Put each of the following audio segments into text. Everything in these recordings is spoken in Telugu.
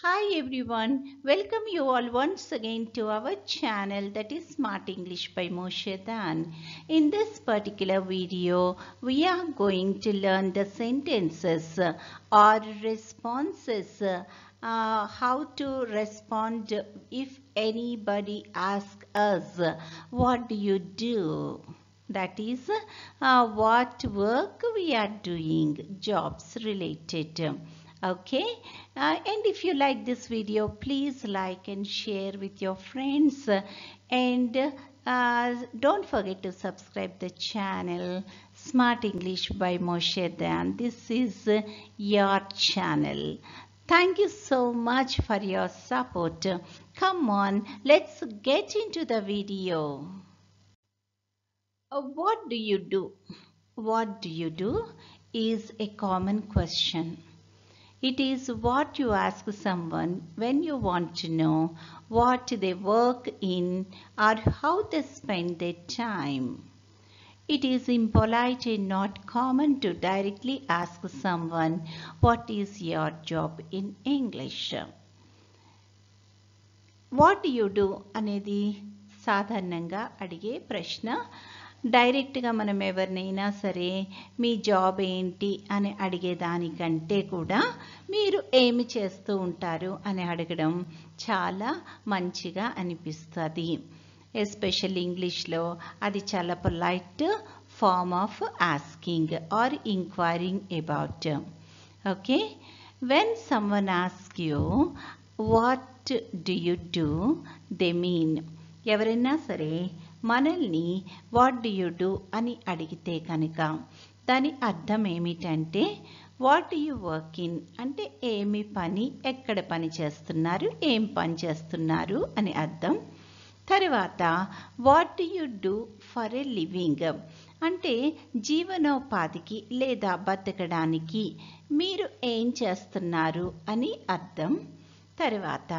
Hi everyone, welcome you all once again to our channel that is Smart English by Moshe Dan. In this particular video, we are going to learn the sentences or responses, how to respond if anybody asks us, what do you do? That is what work we are doing, jobs related. Okay, and if you like this video, please like and share with your friends, and don't forget to subscribe the channel Smart English by Moshe Dan. This is your channel. Thank you so much for your support. Come on, let's get into the video. What do you do? What do you do is a common question. It is what you ask someone when you want to know what they work in or how they spend their time. It is impolite and not common to directly ask someone, what is your job in English? What do you do అనేది సాధారణంగా అడిగే ప్రశ్న. డైరెక్ట్గా మనం ఎవరినైనా సరే మీ జాబ్ ఏంటి అని అడిగేదానికంటే కూడా మీరు ఏమి చేస్తూ ఉంటారు అని అడగడం చాలా మంచిగా అనిపిస్తుంది. ఎస్పెషల్ ఇంగ్లీష్లో అది చాలా polite form of asking or inquiring about. Okay, when someone ask you what do you do, they mean ఎవరైనా సరే మనల్ని వాట్ డు యు డూ అని అడిగితే కనుక దాని అర్థం ఏమిటంటే what do you work in అంటే ఏమి పని, ఎక్కడ పని చేస్తున్నారు, ఏం పని చేస్తున్నారు అని అర్థం. తర్వాత what do you do for a living అంటే జీవనోపాధికి లేదా బతకడానికి మీరు ఏం చేస్తున్నారు అని అర్థం. తర్వాత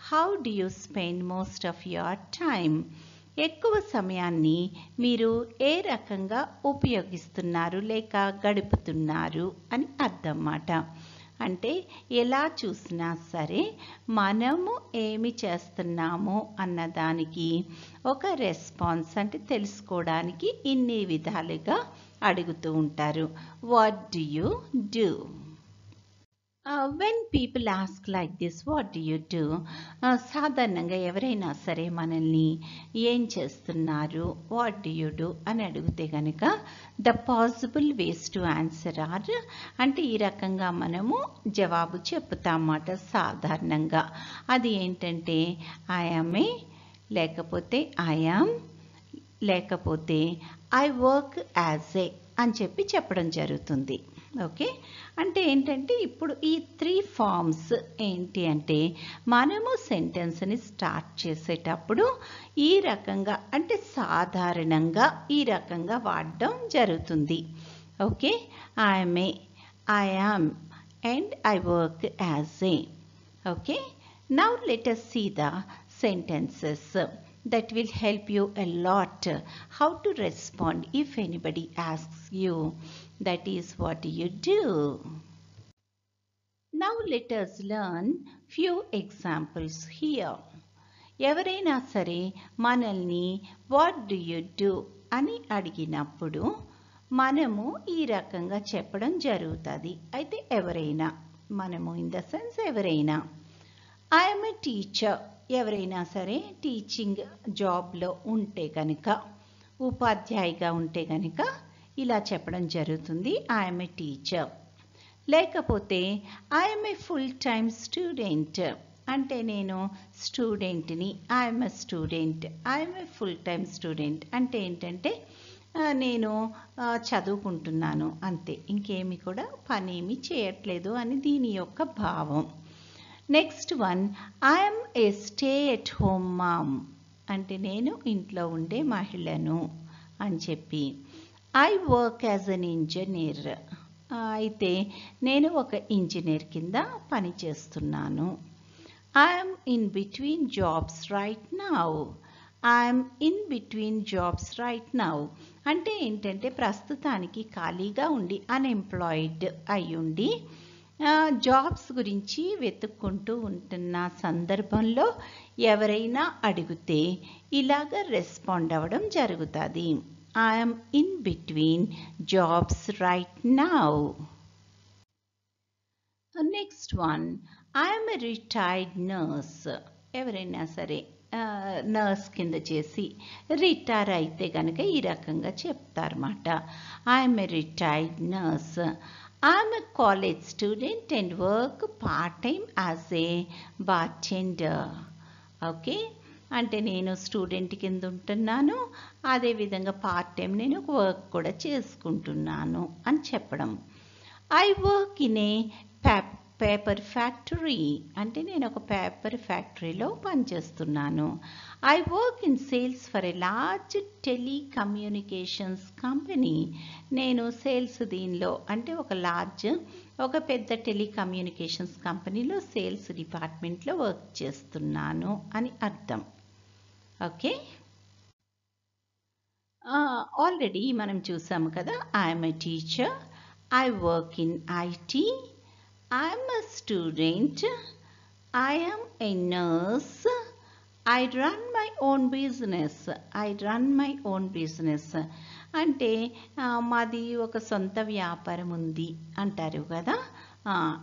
how do you spend most of your time ఎక్కువ సమయాన్ని మీరు ఏ రకంగా ఉపయోగిస్తున్నారు లేక గడుపుతున్నారు అని అర్థం మాట. అంటే ఎలా చూసినా సరే మనము ఏమి చేస్తున్నాము అన్నదానికి ఒక రెస్పాన్స్ అంటే తెలుసుకోవడానికి ఇన్ని విధాలుగా అడుగుతూ ఉంటారు. What do you do? When people ask like this what do you do, సాధారణంగా ఎవరైనా సరే మనల్ని ఏం చేస్తున్నారు వాట్ డు యు డూ అని అడిగితే కనుక the possible ways to answer are అంటే ఈ రకంగా మనము జవాబు చెప్తామన్నమాట సాధారణంగా. అది ఏంటంటే ఐ యామ్ ఏ, లేకపోతే ఐ యామ్, లేకపోతే ఐ వర్క్ యాజ్ ఏ అని చెప్పడం జరుగుతుంది. ఓకే, అంటే ఏంటంటే ఇప్పుడు ఈ 3 ఫార్మ్స్ ఏంటి అంటే మనము సెంటెన్స్ని స్టార్ట్ చేసేటప్పుడు ఈ రకంగా అంటే సాధారణంగా ఈ రకంగా వాడడం జరుగుతుంది. Okay, I'm a, I am and I work as a. Okay, now let us see the sentences that will help you a lot how to respond if anybody asks you that is what do you do. Now let us learn few examples here. ఎవరైనా సరే మనల్ని వాట్ డు యు డూ అని అడిగినప్పుడు మనము ఈ రకంగా చెప్పడం జరుగుతుంది. అయితే ఎవరైనా, మనము ఇన్ ద సెన్స్ ఎవరైనా, ఐఎమ్ ఏ టీచర్ ఎవరైనా సరే టీచింగ్ జాబ్లో ఉంటే కనుక ఉపాధ్యాయుగా ఉంటే కనుక ఇలా చెప్పడం జరుగుతుంది, ఐఎమ్ ఏ టీచర్. లేకపోతే I'm a full time student అంటే నేను స్టూడెంట్ని, I'm a student, I'm a full time student అంటే ఏంటంటే నేను చదువుకుంటున్నాను అంతే, ఇంకేమి కూడా పని ఏమి చేయట్లేదు అని దీని యొక్క భావం. Next one, I'm a stay at home mom అంటే నేను ఇంట్లో ఉండే మహిళను అని చెప్పి. I work as an engineer అయితే నేను ఒక ఇంజనీర్ కింద పని చేస్తున్నాను. I'm in between jobs right now, I'm in between jobs right now అంటే ఏంటంటే ప్రస్తుతానికి ఖాళీగా ఉండి అన్ఎంప్లాయిడ్ అయ్యుండి జాబ్స్ గురించి వెతుక్కుంటూ ఉంటున్న సందర్భంలో ఎవరైనా అడిగితే ఇలాగ రెస్పాండ్ అవ్వడం జరుగుతుంది. I'm in between jobs right now. Next one, I'm a retired nurse. ఎవరైనా సరే నర్స్ కింద చేసి రిటైర్ అయితే కనుక ఈ రకంగా చెప్తారన్నమాట. I'm a retired nurse. I'm a college student and work part time as a bartender. Okay, అంటే నేను స్టూడెంట్ కింద ఉంటున్నాను, అదేవిధంగా పార్ట్ టైం నేను వర్క్ కూడా చేసుకుంటున్నాను అని చెప్పడం. I work in a paper factory. అంటే నేను ఒక పేపర్ ఫ్యాక్టరీలో పనిచేస్తున్నాను. I work in sales for a large telecommunications company. నేను సేల్స్ దీనిలో అంటే ఒక పెద్ద టెలికమ్యూనికేషన్స్ కంపెనీలో సేల్స్ డిపార్ట్మెంట్లో వర్క్ చేస్తున్నాను అని అర్థం. ఓకే, ఆల్రెడీ మనం చూసాము కదా. I'm a teacher. I work in IT. I am a student. I am a nurse. I run my own business. I run my own business. అంటే మాది ఒక సొంత వ్యాపారం ఉంది అంటారు కదా.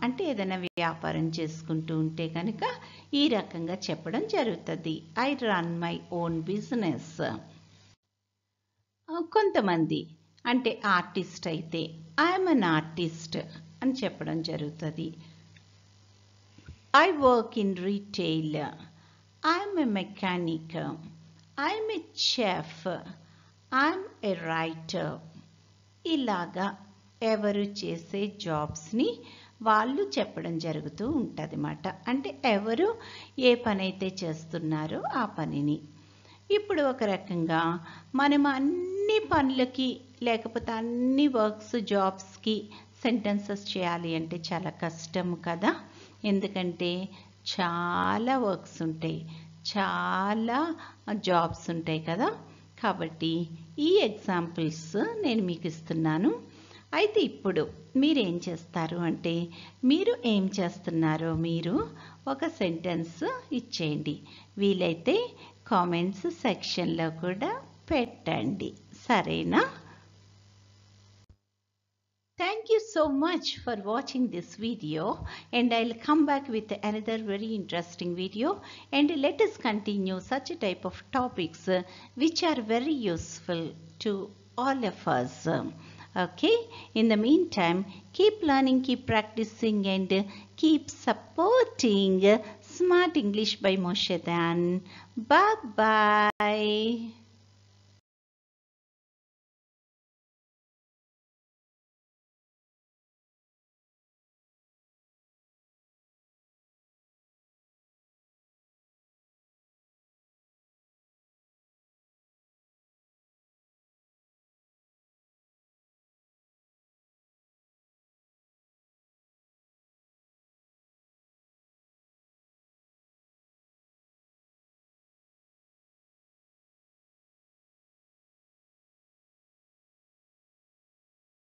అంటే ఏదైనా వ్యాపారం చేసుకుంటూ ఉంటే కనుక ఈ రకంగా చెప్పడం జరుగుతుంది. I run my own business. కొంతమంది అంటే ఆర్టిస్ట్ అయితే ఐఎమ్ అన్ ఆర్టిస్ట్ అని చెప్పడం జరుగుతుంది. I work in retail. I'm a mechanic. I'm a chef. I'm a writer. ఇలాగా ఎవరు చేసే జాబ్స్ని వాళ్ళు చెప్పడం జరుగుతూ ఉంటుంది అన్నమాట. అంటే ఎవరు ఏ పని అయితే చేస్తున్నారో ఆ పనిని. ఇప్పుడు ఒక రకంగా మనం అన్ని పనులకి లేకపోతే అన్ని వర్క్స్ జాబ్స్కి సెంటెన్సెస్ చేయాలి అంటే చాలా కష్టం కదా. ఎందుకంటే చాలా వర్క్స్ ఉంటాయి, చాలా జాబ్స్ ఉంటాయి కదా. కాబట్టి ఈ ఎగ్జాంపుల్స్ నేను మీకు ఇస్తున్నాను. అయితే ఇప్పుడు మీరు ఏం చేస్తారు అంటే మీరు ఏం చేస్తున్నారో మీరు ఒక సెంటెన్స్ ఇచ్చేయండి. వీలైతే కామెంట్స్ సెక్షన్లో కూడా పెట్టండి, సరేనా? Thank you so much for watching this video, and I'll come back with another very interesting video, and let us continue such a type of topics which are very useful to all of us. Okay, in the meantime, keep learning, keep practicing, and keep supporting Smart English by Moshe Dan. Bye bye.